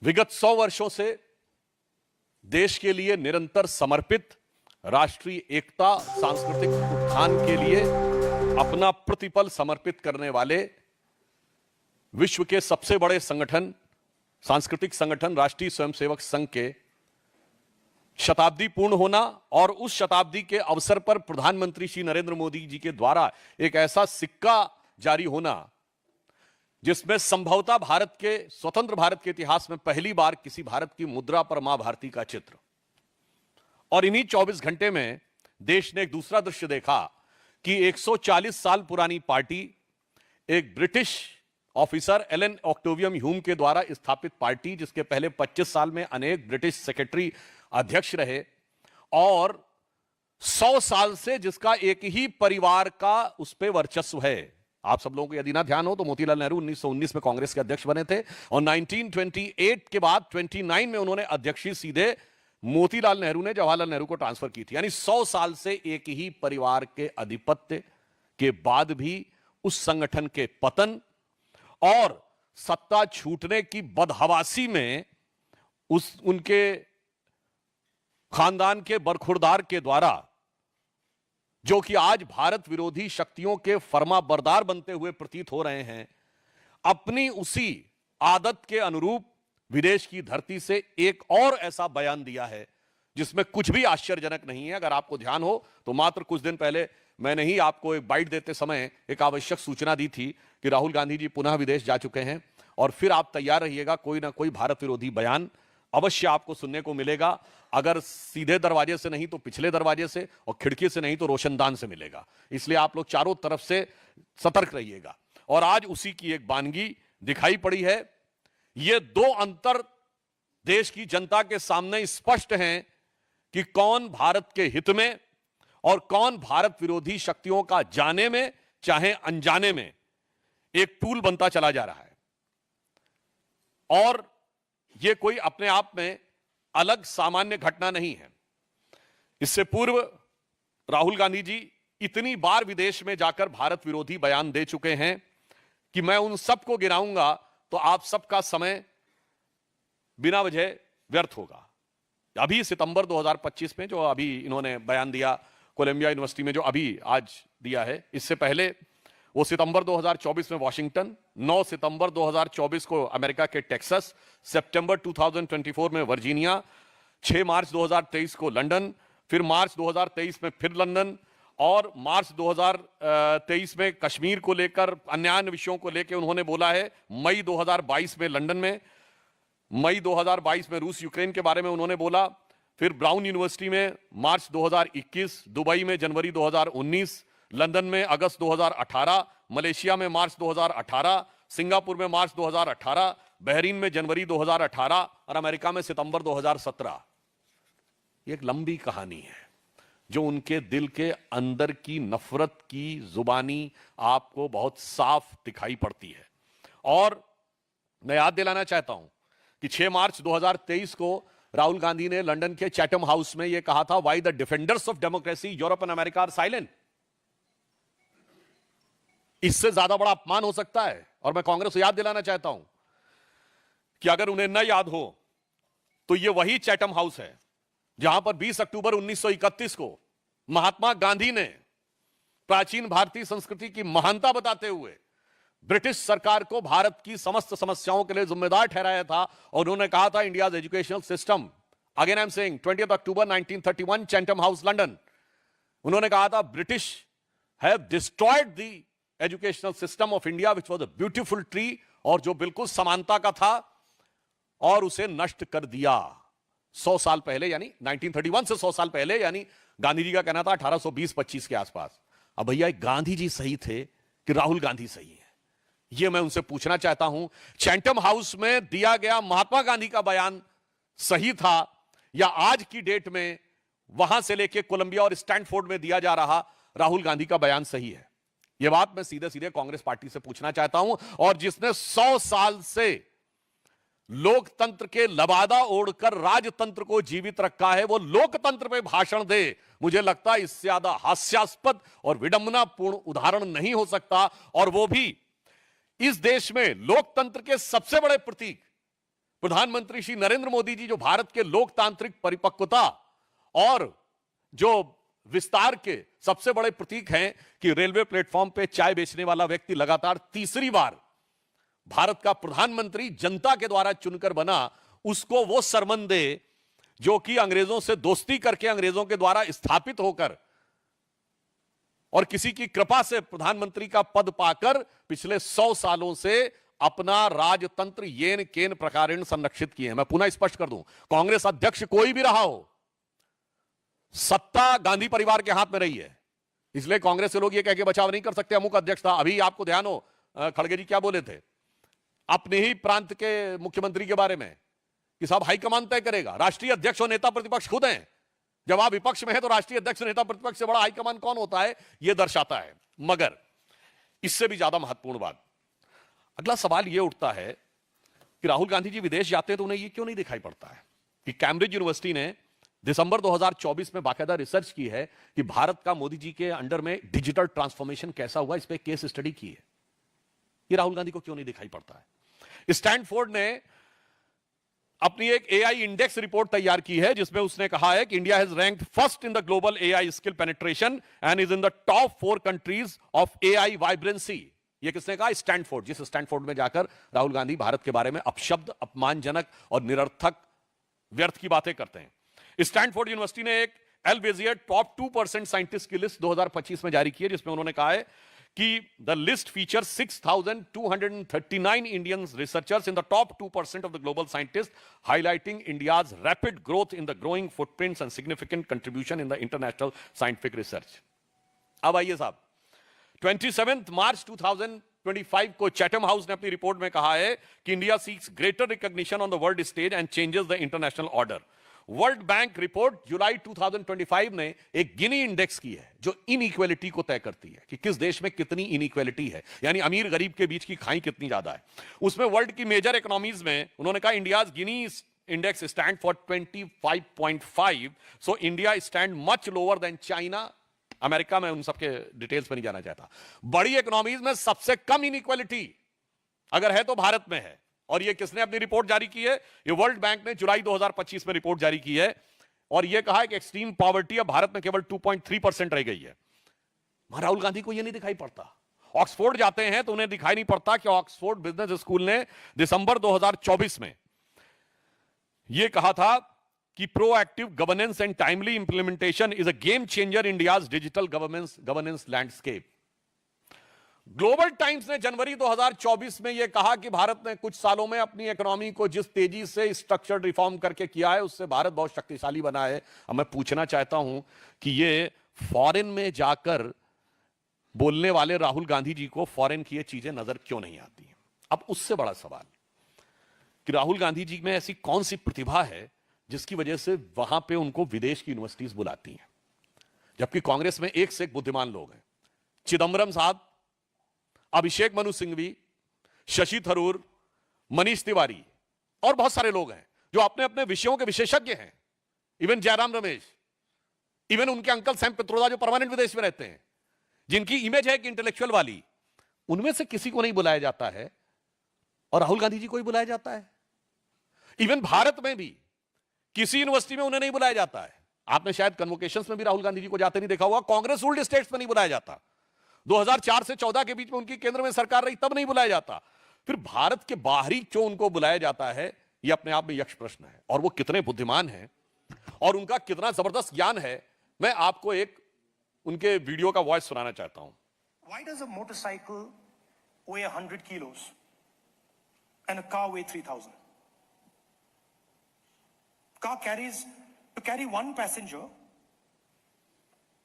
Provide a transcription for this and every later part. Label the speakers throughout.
Speaker 1: विगत 100 वर्षों से देश के लिए निरंतर समर्पित, राष्ट्रीय एकता, सांस्कृतिक उत्थान के लिए अपना प्रतिपल समर्पित करने वाले विश्व के सबसे बड़े संगठन, सांस्कृतिक संगठन राष्ट्रीय स्वयंसेवक संघ के शताब्दी पूर्ण होना और उस शताब्दी के अवसर पर प्रधानमंत्री श्री नरेंद्र मोदी जी के द्वारा एक ऐसा सिक्का जारी होना जिसमें संभवतः भारत के स्वतंत्र भारत के इतिहास में पहली बार किसी भारत की मुद्रा पर मां भारती का चित्र। और इन्हीं 24 घंटे में देश ने एक दूसरा दृश्य देखा कि 140 साल पुरानी पार्टी, एक ब्रिटिश ऑफिसर एलन ऑक्टेवियम ह्यूम के द्वारा स्थापित पार्टी, जिसके पहले 25 साल में अनेक ब्रिटिश सेक्रेटरी अध्यक्ष रहे और 100 साल से जिसका एक ही परिवार का उस पर वर्चस्व है। आप सब लोगों को यदि ना ध्यान हो तो मोतीलाल नेहरू 1919 में कांग्रेस के अध्यक्ष बने थे और 1928 के बाद 29 में उन्होंने अध्यक्षी सीधे मोतीलाल नेहरू ने जवाहरलाल नेहरू को ट्रांसफर की थी। यानी 100 साल से एक ही परिवार के आधिपत्य के बाद भी उस संगठन के पतन और सत्ता छूटने की बदहवासी में उनके खानदान के बरखुरदार के द्वारा, जो कि आज भारत विरोधी शक्तियों के फर्माबरदार बनते हुए प्रतीत हो रहे हैं, अपनी उसी आदत के अनुरूप विदेश की धरती से एक और ऐसा बयान दिया है जिसमें कुछ भी आश्चर्यजनक नहीं है। अगर आपको ध्यान हो तो मात्र कुछ दिन पहले मैंने ही आपको एक बाइट देते समय एक आवश्यक सूचना दी थी कि राहुल गांधी जी पुनः विदेश जा चुके हैं और फिर आप तैयार रहिएगा, कोई ना कोई भारत विरोधी बयान अवश्य आपको सुनने को मिलेगा। अगर सीधे दरवाजे से नहीं तो पिछले दरवाजे से और खिड़की से नहीं तो रोशनदान से मिलेगा। इसलिए आप लोग चारों तरफ से सतर्क रहिएगा। और आज उसी की एक वानगी दिखाई पड़ी है। ये दो अंतर देश की जनता के सामने स्पष्ट हैं कि कौन भारत के हित में और कौन भारत विरोधी शक्तियों का जाने में चाहे अनजाने में एक टूल बनता चला जा रहा है। और यह कोई अपने आप में अलग सामान्य घटना नहीं है। इससे पूर्व राहुल गांधी जी इतनी बार विदेश में जाकर भारत विरोधी बयान दे चुके हैं कि मैं उन सबको गिनाऊंगा तो आप सबका समय बिना वजह व्यर्थ होगा। अभी सितंबर 2025 में जो अभी इन्होंने बयान दिया कोलंबिया यूनिवर्सिटी में, जो अभी आज दिया है, इससे पहले वो सितंबर 2024 में वॉशिंगटन, 9 सितंबर 2024 को अमेरिका के टेक्सास, सितंबर 2024 में वर्जीनिया, 6 मार्च 2023 को लंदन, फिर मार्च 2023 में फिर लंदन और मार्च 2023 में कश्मीर को लेकर अन्य विषयों को लेकर उन्होंने बोला है। मई 2022 में लंदन में, मई 2022 में रूस यूक्रेन के बारे में उन्होंने बोला। फिर ब्राउन यूनिवर्सिटी में मार्च 2021, दुबई में जनवरी 2019, लंदन में अगस्त 2018, मलेशिया में मार्च 2018, सिंगापुर में मार्च 2018, बहरीन में जनवरी 2018 और अमेरिका में सितंबर 2017। एक लंबी कहानी है जो उनके दिल के अंदर की नफरत की जुबानी आपको बहुत साफ दिखाई पड़ती है। और मैं याद दिलाना चाहता हूं कि 6 मार्च 2023 को राहुल गांधी ने लंदन के चैटम हाउस में यह कहा था, why the defenders of democracy Europe and America are silent. इससे ज्यादा बड़ा अपमान हो सकता है। और मैं कांग्रेस को याद दिलाना चाहता हूं कि अगर उन्हें न याद हो तो यह वही चैटम हाउस है जहां पर 20 अक्टूबर 1931 को महात्मा गांधी ने प्राचीन भारतीय संस्कृति की महानता बताते हुए ब्रिटिश सरकार को भारत की समस्त समस्याओं के लिए जिम्मेदार ठहराया था। और उन्होंने कहा था, India's educational system, again I am saying 20 October 1931, Chatham house London, उन्होंने कहा था, British have destroyed the educational system of India which was a beautiful tree, और जो बिल्कुल समानता का था, और उसे नष्ट कर दिया 100 साल पहले, यानी 1931 से 100 साल पहले, यानी गांधी जी का कहना था 1820-25 के आसपास। अब भैया गांधी जी सही थे कि राहुल गांधी सही है, यह मैं उनसे पूछना चाहता हूं। चैटम हाउस में दिया गया महात्मा गांधी का बयान सही था या आज की डेट में वहां से लेकर कोलंबिया और स्टैनफोर्ड में दिया जा रहा राहुल गांधी का बयान सही है? यह बात मैं सीधे सीधे कांग्रेस पार्टी से पूछना चाहता हूं। और जिसने 100 साल से लोकतंत्र के लबादा ओढ़कर राजतंत्र को जीवित रखा है, वो लोकतंत्र पे भाषण दे, मुझे लगता है इससे ज्यादा हास्यास्पद और विडंबनापूर्ण उदाहरण नहीं हो सकता। और वो भी इस देश में लोकतंत्र के सबसे बड़े प्रतीक प्रधानमंत्री श्री नरेंद्र मोदी जी जो भारत के लोकतांत्रिक परिपक्वता और जो विस्तार के सबसे बड़े प्रतीक हैं कि रेलवे प्लेटफॉर्म पे चाय बेचने वाला व्यक्ति लगातार तीसरी बार भारत का प्रधानमंत्री जनता के द्वारा चुनकर बना, उसको वो सरमन दे जो कि अंग्रेजों से दोस्ती करके अंग्रेजों के द्वारा स्थापित होकर और किसी की कृपा से प्रधानमंत्री का पद पाकर पिछले 100 सालों से अपना राजतंत्र येन केन प्रकारेण संरक्षित किए हैं। मैं पुनः स्पष्ट कर दूं, कांग्रेस अध्यक्ष कोई भी रहा हो, सत्ता गांधी परिवार के हाथ में रही है, इसलिए कांग्रेस के लोग ये कह के बचाव नहीं कर सकते अमुक अध्यक्ष था। अभी आपको ध्यान हो खड़गे जी क्या बोले थे अपने ही प्रांत के मुख्यमंत्री के बारे में कि साहब हाईकमान तय करेगा, राष्ट्रीय अध्यक्ष और नेता प्रतिपक्ष खुद हैं। जब आप विपक्ष में है तो राष्ट्रीय अध्यक्ष नेता प्रतिपक्ष से बड़ा हाईकमान कौन होता है, यह दर्शाता है। मगर इससे भी ज्यादा महत्वपूर्ण बात, अगला सवाल यह उठता है कि राहुल गांधी जी विदेश जाते हैं तो उन्हें यह क्यों नहीं दिखाई पड़ता है कि कैम्ब्रिज यूनिवर्सिटी ने दिसंबर 2024 में बाकायदा रिसर्च की है कि भारत का मोदी जी के अंडर में डिजिटल ट्रांसफॉर्मेशन कैसा हुआ, इस पर केस स्टडी की है। ये राहुल गांधी को क्यों नहीं दिखाई पड़ता है। स्टैनफोर्ड ने अपनी एक एआई इंडेक्स रिपोर्ट तैयार की है जिसमें उसने कहा है कि India has ranked first in the global AI skill penetration and is in the top 4 countries of AI vibrancy. ये किसने कहा? स्टैनफोर्ड। जिस स्टैनफोर्ड में जाकर राहुल गांधी भारत के बारे में अपशब्द, अपमानजनक और निरर्थक व्यर्थ की बातें करते हैं। स्टैनफोर्ड यूनिवर्सिटी ने एक एल्सेवियर टॉप 2% साइंटिस्ट की लिस्ट 2025 में जारी की है जिसमें उन्होंने कहा है कि the list feature 6,239 Indian researchers in the top 2% of the global scientist, highlighting India's rapid growth in the growing footprints and significant contribution in the international scientific research. अब आइए साहब, 27 मार्च 2025 को चैथम हाउस ने अपनी रिपोर्ट में कहा है कि India seeks greater recognition on the world stage and changes the international order. World Bank report जुलाई 2025 ने एक गिनी इंडेक्स की है जो इनइक्वालिटी को तय करती है कि किस देश में कितनी इनइक्वालिटी है, यानी अमीर गरीब के बीच की खाई कितनी ज्यादा है। उसमें वर्ल्ड की मेजर इकोनॉमीज में उन्होंने कहा India's Gini index stand for 25.5, so India stand much lower than China, America में। उन सबके डिटेल्स पर नहीं जाना चाहता। बड़ी इकोनॉमीज में सबसे कम इनइक्वालिटी अगर है तो भारत में है। और ये किसने अपनी रिपोर्ट जारी की है? ये वर्ल्ड बैंक ने जुलाई 2025 में रिपोर्ट जारी की है और ये कहा है कि एक्सट्रीम पॉवर्टी अब भारत में केवल 2.3% रह गई है। राहुल गांधी को ये नहीं दिखाई पड़ता। ऑक्सफोर्ड जाते हैं तो उन्हें दिखाई नहीं पड़ता कि ऑक्सफोर्ड बिजनेस स्कूल ने दिसंबर 2024 में यह कहा था कि proactive governance and timely implementation is a game changer India's digital governance landscape. Global times ने जनवरी 2024 में यह कहा कि भारत ने कुछ सालों में अपनी इकोनॉमी को जिस तेजी से स्ट्रक्चर्ड रिफॉर्म करके किया है उससे भारत बहुत शक्तिशाली बना है। अब मैं पूछना चाहता हूं कि ये फॉरेन में जाकर बोलने वाले राहुल गांधी जी को फॉरेन की ये चीजें नजर क्यों नहीं आती हैं? अब उससे बड़ा सवाल कि राहुल गांधी जी में ऐसी कौन सी प्रतिभा है जिसकी वजह से वहां पे उनको विदेश की यूनिवर्सिटीज बुलाती हैं, जबकि कांग्रेस में एक से एक बुद्धिमान लोग हैं। चिदंबरम साहब, अभिषेक मनु सिंघवी, शशि थरूर, मनीष तिवारी और बहुत सारे लोग हैं जो अपने अपने विषयों के विशेषज्ञ हैं। इवन जयराम रमेश, इवन उनके अंकल सैम पित्रोदा जो परमानेंट विदेश में रहते हैं, जिनकी इमेज है कि इंटेलेक्चुअल वाली, उनमें से किसी को नहीं बुलाया जाता है और राहुल गांधी जी को ही बुलाया जाता है। इवन भारत में भी किसी यूनिवर्सिटी में उन्हें नहीं बुलाया जाता है। आपने शायद कन्वोकेशंस में भी राहुल गांधी जी को जाते नहीं देखा हुआ। कांग्रेस रूल्ड स्टेट्स में नहीं बुलाया जाता। 2004 से 14 के बीच में उनकी केंद्र में सरकार रही तब नहीं बुलाया जाता। फिर भारत के बाहरी क्यों उनको बुलाया जाता है, यह अपने आप में यक्ष प्रश्न है। और वो कितने बुद्धिमान हैं और उनका कितना जबरदस्त ज्ञान है, मैं आपको एक उनके वीडियो का वॉइस सुनाना चाहता हूं।
Speaker 2: Why does a motorcycle weigh 100 kilos and a car weigh 3,000? Car carries, to carry one passenger,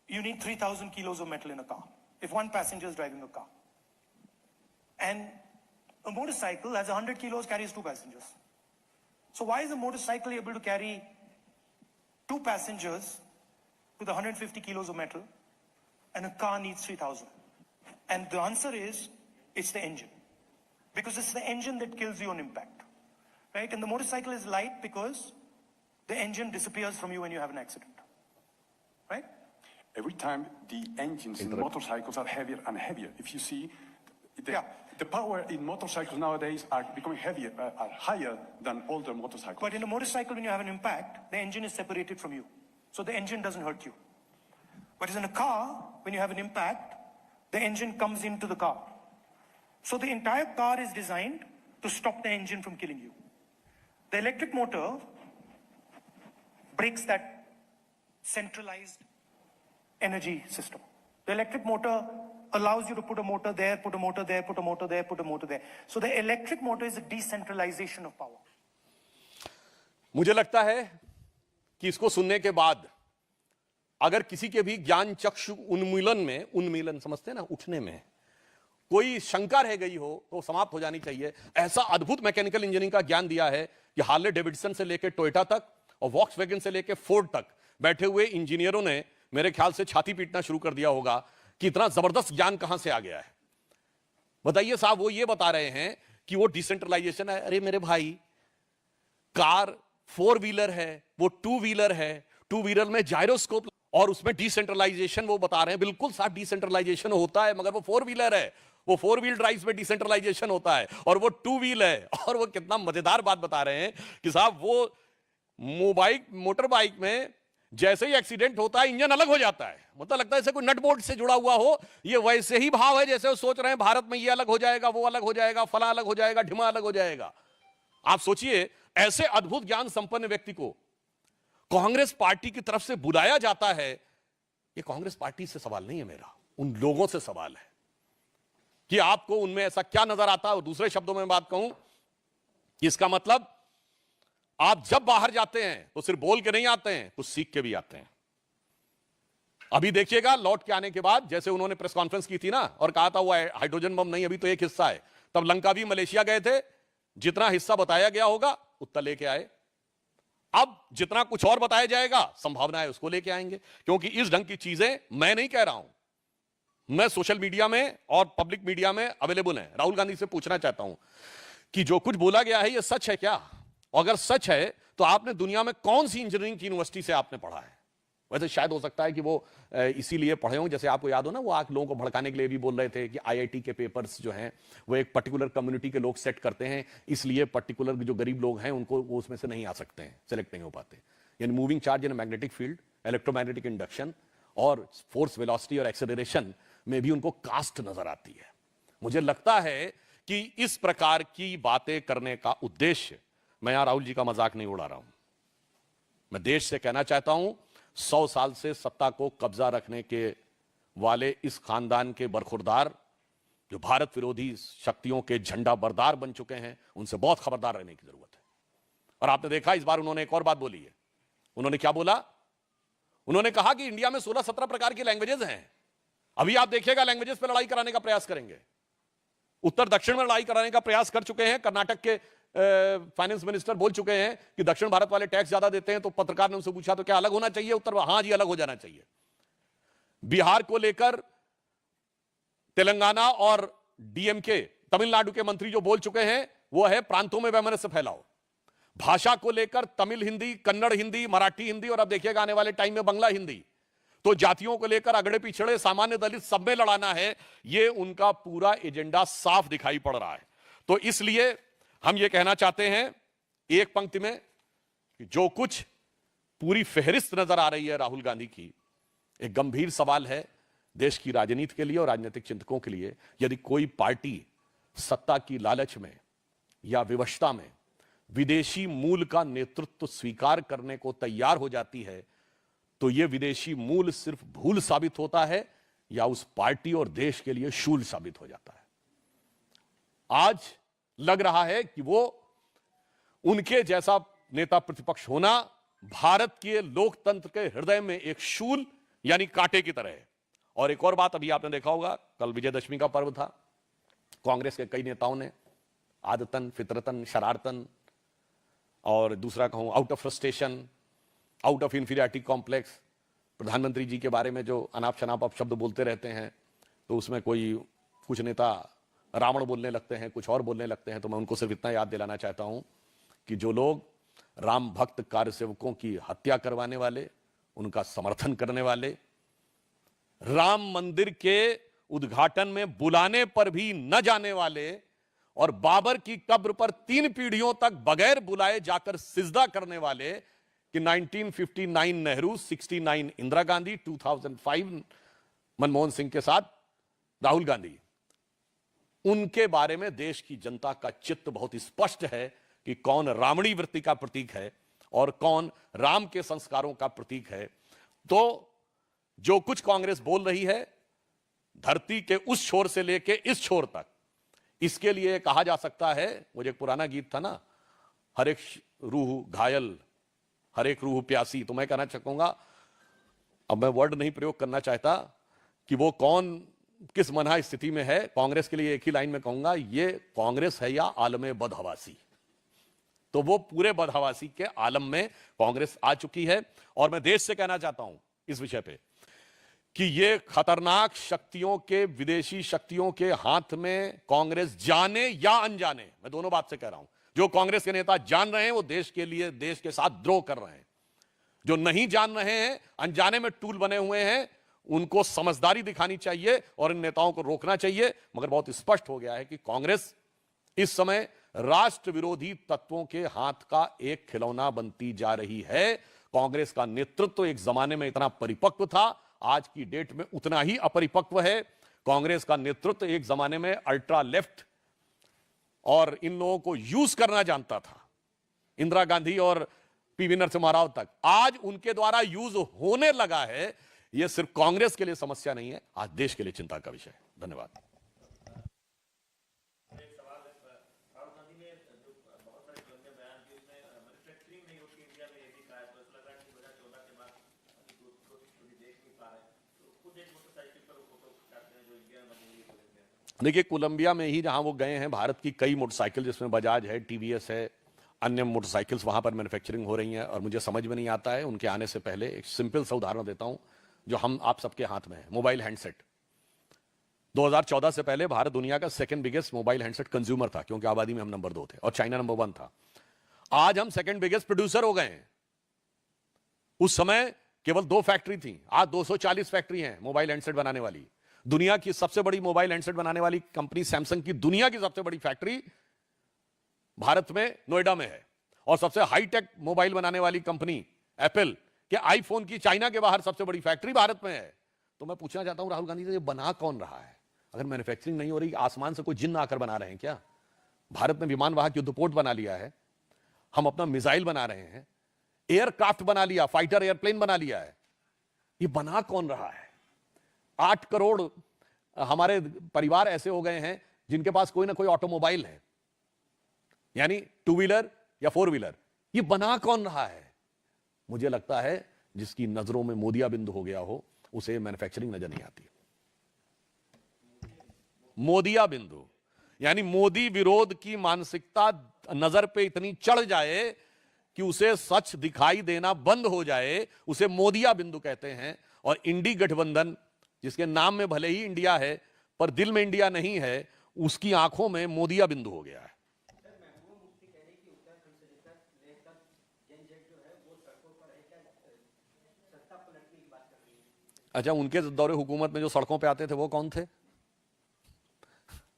Speaker 2: you need 3,000 kilos of metal in a car. If one passenger is driving a car. And a motorcycle has 100 kilos, carries 2 passengers. So why is a motorcycle able to carry 2 passengers with 150 kilos of metal and a car needs 3,000? And the answer is, it's the engine. Because it's the engine that kills you on impact. Right? And the motorcycle is light because the engine disappears from you when you have an accident. Right?
Speaker 3: Every time the engines in motorcycles are heavier and heavier. If you see, The power in motorcycles nowadays are becoming heavier, are higher than older motorcycles.
Speaker 2: But in a motorcycle, when you have an impact, the engine is separated from you. So the engine doesn't hurt you. But in a car, when you have an impact, the engine comes into the car. So the entire car is designed to stop the engine from killing you. The electric motor breaks that centralized energy system. The electric motor allows you to put a motor there, put a motor there, put a motor there, put a motor there. So the electric motor is a decentralization of power.
Speaker 1: मुझे लगता है कि इसको सुनने के बाद अगर किसी के भी ज्ञान चक्षु उन्मीलन समझते हैं ना, उठने में कोई शंका रह गई हो तो समाप्त हो जानी चाहिए। ऐसा अद्भुत मैकेनिकल इंजीनियरिंग का ज्ञान दिया है कि हार्ले डेविडसन से लेकर टोयोटा तक और वॉक्सवैगन से लेकर फोर्ड तक बैठे हुए इंजीनियरों ने मेरे ख्याल से छाती पीटना शुरू कर दिया होगा कि इतना जबरदस्त ज्ञान कहां से आ गया है। बताइए साहब, वो ये बता रहे हैं कि वो डिसेंट्रलाइजेशन है। अरे मेरे भाई, कार 4 व्हीलर है, वो 2 व्हीलर है, 2 व्हीलर में जायरोस्कोप और उसमें डिसेंट्रलाइजेशन वो बता रहे हैं। बिल्कुल साहब, डिसेंट्रलाइजेशन होता है, मगर वो 4 व्हीलर है, वो 4 व्हील ड्राइव में डिसेंट्रलाइजेशन होता है, और वो 2 व्हील है। और वो कितना मजेदार बात बता रहे हैं कि साहब वो मोटर बाइक में जैसे ही एक्सीडेंट होता है इंजन अलग हो जाता है, मतलब लगता है जैसे कोई नट बोल्ट से जुड़ा हुआ हो। ये वैसे ही भाव है जैसे वो सोच रहे हैं भारत में ये अलग हो जाएगा, वो अलग हो जाएगा, फला अलग हो जाएगा, ढिमा अलग हो जाएगा। आप सोचिए, ऐसे अद्भुत ज्ञान संपन्न व्यक्ति को कांग्रेस पार्टी की तरफ से बुलाया जाता है। ये कांग्रेस पार्टी से सवाल नहीं है मेरा, उन लोगों से सवाल है कि आपको उनमें ऐसा क्या नजर आता है। और दूसरे शब्दों में बात कहूं, इसका मतलब आप जब बाहर जाते हैं तो सिर्फ बोल के नहीं आते हैं, कुछ सीख के भी आते हैं। अभी देखिएगा, लौट के आने के बाद जैसे उन्होंने प्रेस कॉन्फ्रेंस की थी ना और कहा था वो हाइड्रोजन बम नहीं, अभी तो एक हिस्सा है। तब लंका भी मलेशिया गए थे, जितना हिस्सा बताया गया होगा उतना लेके आए। अब जितना कुछ और बताया जाएगा, संभावना है उसको लेके आएंगे, क्योंकि इस ढंग की चीजें मैं नहीं कह रहा हूं, मैं सोशल मीडिया में और पब्लिक मीडिया में अवेलेबल है। राहुल गांधी से पूछना चाहता हूं कि जो कुछ बोला गया है ये सच है क्या? अगर सच है तो आपने दुनिया में कौन सी इंजीनियरिंग की यूनिवर्सिटी से आपने पढ़ा है? वैसे शायद हो सकता है कि वो इसीलिए पढ़े हों, जैसे आपको याद हो ना, वो आप लोगों को भड़काने के लिए भी बोल रहे थे कि आईआईटी के पेपर्स जो हैं वो एक पर्टिकुलर कम्युनिटी के लोग सेट करते हैं, इसलिए पर्टिकुलर जो गरीब लोग हैं उनको वो उसमें से नहीं आ सकते हैं, सेलेक्ट नहीं हो पाते। यानी moving charge in magnetic field, electromagnetic induction और फोर्स वेलोसिटी और एक्सेलरेशन में भी उनको कास्ट नजर आती है। मुझे लगता है कि इस प्रकार की बातें करने का उद्देश्य, मैं यहां राहुल जी का मजाक नहीं उड़ा रहा हूं, मैं देश से कहना चाहता हूं 100 साल से सत्ता को कब्जा रखने के वाले इस खानदान के बरखुरदार जो भारत विरोधी शक्तियों के झंडा बरदार बन चुके हैं, उनसे बहुत खबरदार रहने की जरूरत है। और आपने देखा इस बार उन्होंने एक और बात बोली है। उन्होंने क्या बोला? उन्होंने कहा कि इंडिया में 16-17 प्रकार की लैंग्वेजेस हैं। अभी आप देखिएगा लैंग्वेजेस पर लड़ाई कराने का प्रयास करेंगे। उत्तर दक्षिण में लड़ाई कराने का प्रयास कर चुके हैं। कर्नाटक के फाइनेंस मिनिस्टर बोल चुके हैं कि दक्षिण भारत वाले टैक्स ज्यादा देते हैं। तो पत्रकार ने उनसे पूछा तो क्या अलग होना चाहिए? उत्तर हां जी, अलग हो जाना चाहिए। बिहार को लेकर तेलंगाना और डीएमके तमिलनाडु के मंत्री जो बोल चुके हैं वो है प्रांतों में वैमनस्य फैलाओ। भाषा को लेकर तमिल हिंदी, कन्नड़ हिंदी, मराठी हिंदी और अब देखिएगा आने वाले टाइम में बंगला हिंदी। तो जातियों को लेकर अगड़े पिछड़े, सामान्य दलित सब में लड़ाना है। ये उनका पूरा एजेंडा साफ दिखाई पड़ रहा है। तो इसलिए हम ये कहना चाहते हैं एक पंक्ति में कि जो कुछ पूरी फेहरिस्त नजर आ रही है राहुल गांधी की, एक गंभीर सवाल है देश की राजनीति के लिए और राजनीतिक चिंतकों के लिए। यदि कोई पार्टी सत्ता की लालच में या विवशता में विदेशी मूल का नेतृत्व स्वीकार करने को तैयार हो जाती है तो यह विदेशी मूल सिर्फ भूल साबित होता है या उस पार्टी और देश के लिए शूल साबित हो जाता है। आज लग रहा है कि वो उनके जैसा नेता प्रतिपक्ष होना भारत के लोकतंत्र के हृदय में एक शूल यानी कांटे की तरह है। और एक और बात, अभी आपने देखा होगा कल विजयदशमी का पर्व था। कांग्रेस के कई नेताओं ने आदतन, फितरतन, शरारतन और दूसरा कहूं out of frustration, out of inferiority complex, प्रधानमंत्री जी के बारे में जो अनाप शनाप आप शब्द बोलते रहते हैं तो उसमें कुछ नेता रावण बोलने लगते हैं, कुछ और बोलने लगते हैं। तो मैं उनको सिर्फ इतना याद दिलाना चाहता हूं कि जो लोग राम भक्त कार्यसेवकों की हत्या करवाने वाले, उनका समर्थन करने वाले, राम मंदिर के उद्घाटन में बुलाने पर भी न जाने वाले और बाबर की कब्र पर 3 पीढ़ियों तक बगैर बुलाए जाकर सिजदा करने वाले कि 1959 नेहरू, 69 इंदिरा गांधी, 2005 मनमोहन सिंह के साथ राहुल गांधी, उनके बारे में देश की जनता का चित्त बहुत स्पष्ट है कि कौन रावणी वृत्ति का प्रतीक है और कौन राम के संस्कारों का प्रतीक है। तो जो कुछ कांग्रेस बोल रही है धरती के उस छोर से लेके इस छोर तक, इसके लिए कहा जा सकता है, मुझे एक पुराना गीत था ना, हर एक रूह घायल हर एक रूह प्यासी, तो मैं कहना चाहूंगा, अब मैं वर्ड नहीं प्रयोग करना चाहता कि वो कौन किस मना स्थिति में है। कांग्रेस के लिए एक ही लाइन में कहूंगा, ये कांग्रेस है या आलम बदहवासी। तो वो पूरे बदहवासी के आलम में कांग्रेस आ चुकी है। और मैं देश से कहना चाहता हूं इस विषय पे कि ये खतरनाक शक्तियों के, विदेशी शक्तियों के हाथ में कांग्रेस जाने या अनजाने, मैं दोनों बात से कह रहा हूं, जो कांग्रेस के नेता जान रहे हैं वो देश के लिए, देश के साथ द्रोह कर रहे हैं। जो नहीं जान रहे हैं, अनजाने में टूल बने हुए हैं, उनको समझदारी दिखानी चाहिए और इन नेताओं को रोकना चाहिए। मगर बहुत स्पष्ट हो गया है कि कांग्रेस इस समय राष्ट्र विरोधी तत्वों के हाथ का एक खिलौना बनती जा रही है। कांग्रेस का नेतृत्व एक जमाने में इतना परिपक्व था, आज की डेट में उतना ही अपरिपक्व है। कांग्रेस का नेतृत्व एक जमाने में अल्ट्रा लेफ्ट और इन लोगों को यूज करना जानता था, इंदिरा गांधी और पीवी नरसिम्हा राव तक। आज उनके द्वारा यूज होने लगा है। यह सिर्फ कांग्रेस के लिए समस्या नहीं है, आज देश के लिए चिंता का विषय है। धन्यवाद। देखिए, कोलंबिया में ही जहां वो गए हैं, भारत की कई मोटरसाइकिल, जिसमें बजाज है, टीवीएस है, अन्य मोटरसाइकिल्स वहां पर मैन्युफैक्चरिंग हो रही हैं। और मुझे समझ में नहीं आता है, उनके आने से पहले एक सिंपल सा उदाहरण देता हूं जो हम आप सबके हाथ में है, मोबाइल हैंडसेट। 2014 से पहले भारत दुनिया का second biggest mobile handset consumer था, क्योंकि आबादी में हम नंबर 2 थे और चाइना नंबर 1 था। आज हम सेकंड बिगेस्ट प्रोड्यूसर हो गए हैं। उस समय केवल 2 फैक्ट्री थी, आज 240 फैक्ट्री हैं मोबाइल हैंडसेट बनाने वाली। दुनिया की सबसे बड़ी मोबाइल हैंडसेट बनाने वाली कंपनी सैमसंग की दुनिया की सबसे बड़ी फैक्ट्री भारत में नोएडा में है। और सबसे हाईटेक मोबाइल बनाने वाली कंपनी एप्पल के आईफोन की चाइना के बाहर सबसे बड़ी फैक्ट्री भारत में है। तो मैं पूछना चाहता हूं राहुल गांधी से, ये बना कौन रहा है? अगर मैन्युफैक्चरिंग नहीं हो रही, आसमान से कोई जिन्न आकर बना रहे हैं क्या? भारत ने विमान वाहक युद्धपोत बना लिया है, हम अपना मिसाइल बना रहे हैं, एयरक्राफ्ट बना लिया, फाइटर एयरप्लेन बना लिया है। ये बना कौन रहा है? 8 करोड़ हमारे परिवार ऐसे हो गए हैं जिनके पास कोई ना कोई ऑटोमोबाइल है, यानी 2 व्हीलर या 4 व्हीलर। ये बना कौन रहा है? मुझे लगता है जिसकी नजरों में मोदिया बिंदु हो गया हो, उसे मैन्युफैक्चरिंग नजर नहीं आती। मोदिया बिंदु यानी मोदी विरोध की मानसिकता नजर पे इतनी चढ़ जाए कि उसे सच दिखाई देना बंद हो जाए, उसे मोदिया बिंदु कहते हैं। और इंडी गठबंधन, जिसके नाम में भले ही इंडिया है पर दिल में इंडिया नहीं है, उसकी आंखों में मोदिया बिंदु हो गया है। अच्छा, उनके दौरे हुकूमत में जो सड़कों पे आते थे वो कौन थे?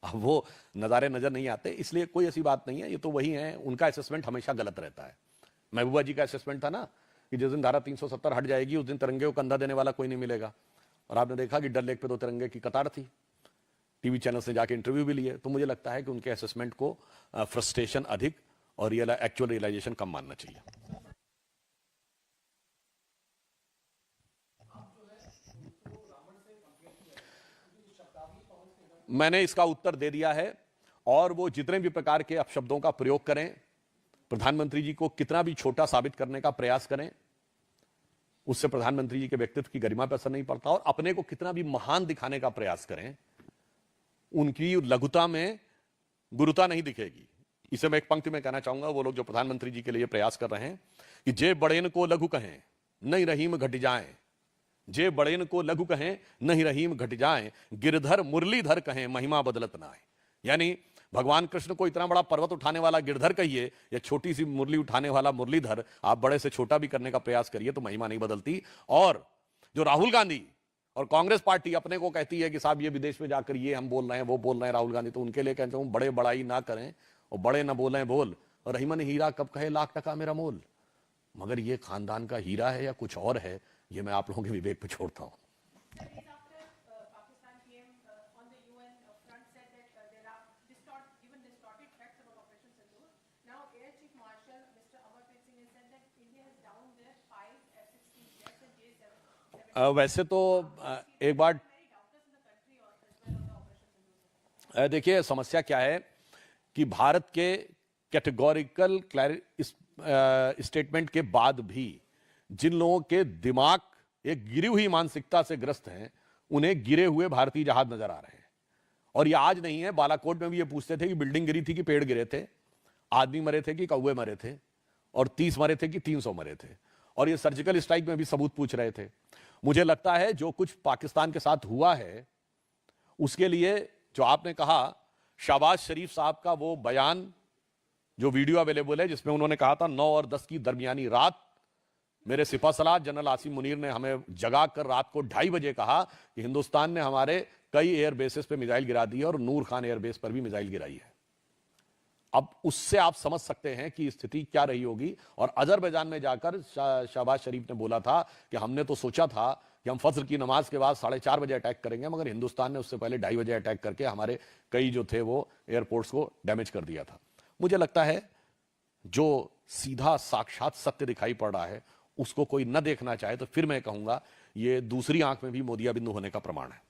Speaker 1: अब वो नज़ारे नजर नहीं आते, इसलिए कोई ऐसी बात नहीं है। ये तो वही है, उनका असेसमेंट हमेशा गलत रहता है। महबूबा जी का असेसमेंट था ना कि जिस दिन धारा 370 हट जाएगी उस दिन तिरंगे को कंधा देने वाला कोई नहीं मिलेगा। और आपने देखा कि डल लेक पे 2 तिरंगे की कतार थी। टीवी चैनल से जाके इंटरव्यू भी लिए। तो मुझे लगता है कि उनके असेसमेंट को फ्रस्ट्रेशन अधिक और एक्चुअल रियलाइजेशन कम मानना चाहिए। मैंने इसका उत्तर दे दिया है। और वो जितने भी प्रकार के अपशब्दों का प्रयोग करें, प्रधानमंत्री जी को कितना भी छोटा साबित करने का प्रयास करें, उससे प्रधानमंत्री जी के व्यक्तित्व की गरिमा पर असर नहीं पड़ता। और अपने को कितना भी महान दिखाने का प्रयास करें, उनकी लघुता में गुरुता नहीं दिखेगी। इसे मैं एक पंक्ति में कहना चाहूंगा, वो लोग जो प्रधानमंत्री जी के लिए प्रयास कर रहे हैं कि जे बड़ेन को लघु कहें नहीं रहीम घट जाए, जे बड़ेन को लघु कहें नहीं रहीम घट जाए, गिरधर मुरलीधर कहें महिमा बदलत ना है। यानी भगवान कृष्ण को इतना बड़ा पर्वत उठाने वाला गिरधर कहिए या छोटी सी मुरली उठाने वाला मुरलीधर, आप बड़े से छोटा भी करने का प्रयास करिए तो महिमा नहीं बदलती। और जो राहुल गांधी और कांग्रेस पार्टी अपने को कहती है कि साहब ये विदेश में जाकर ये हम बोल रहे हैं, वो बोल रहे हैं राहुल गांधी, तो उनके लिए कहता हूं बड़े बड़ाई ना करें और बड़े ना बोलें बोल, और रहीमन हीरा कब कहे लाख टका मेरा मोल। मगर ये खानदान का हीरा है या कुछ और है, ये मैं आप लोगों के विवेक पे छोड़ता हूं। वैसे तो एक बार देखिए समस्या क्या है कि भारत के कैटेगोरिकल स्टेटमेंट के बाद भी जिन लोगों के दिमाग एक गिरी हुई मानसिकता से ग्रस्त हैं, उन्हें गिरे हुए भारतीय जहाज नजर आ रहे हैं। और ये आज नहीं है, बालाकोट में भी ये पूछते थे कि बिल्डिंग गिरी थी कि पेड़ गिरे थे, आदमी मरे थे कि कौवे मरे थे, और 30 मरे थे कि 300 मरे थे। और ये सर्जिकल स्ट्राइक में भी सबूत पूछ रहे थे। मुझे लगता है जो कुछ पाकिस्तान के साथ हुआ है उसके लिए जो आपने कहा, शहबाज शरीफ साहब का वो बयान जो वीडियो अवेलेबल है जिसमें उन्होंने कहा था 9 और 10 की दरमियानी रात मेरे सिपा सलार जनरल आसिम मुनीर ने हमें जगा कर रात को 2:30 बजे कहा कि हिंदुस्तान ने हमारे कई एयर बेसेस पे मिसाइल गिरा दी है और नूर खान एयरबेस पर भी मिसाइल गिराई है। अब उससे आप समझ सकते हैं कि स्थिति क्या रही होगी। और अजरबैजान में जाकर शहबाज शरीफ ने बोला था कि हमने तो सोचा था कि हम फज्र की नमाज के बाद 4:30 बजे अटैक करेंगे, मगर हिंदुस्तान ने उससे पहले 2:30 बजे अटैक करके हमारे कई जो थे वो एयरपोर्ट्स को डैमेज कर दिया था। मुझे लगता है जो सीधा साक्षात सत्य दिखाई पड़ रहा है उसको कोई न देखना चाहे तो फिर मैं कहूंगा ये दूसरी आंख में भी मोतियाबिंद होने का प्रमाण है।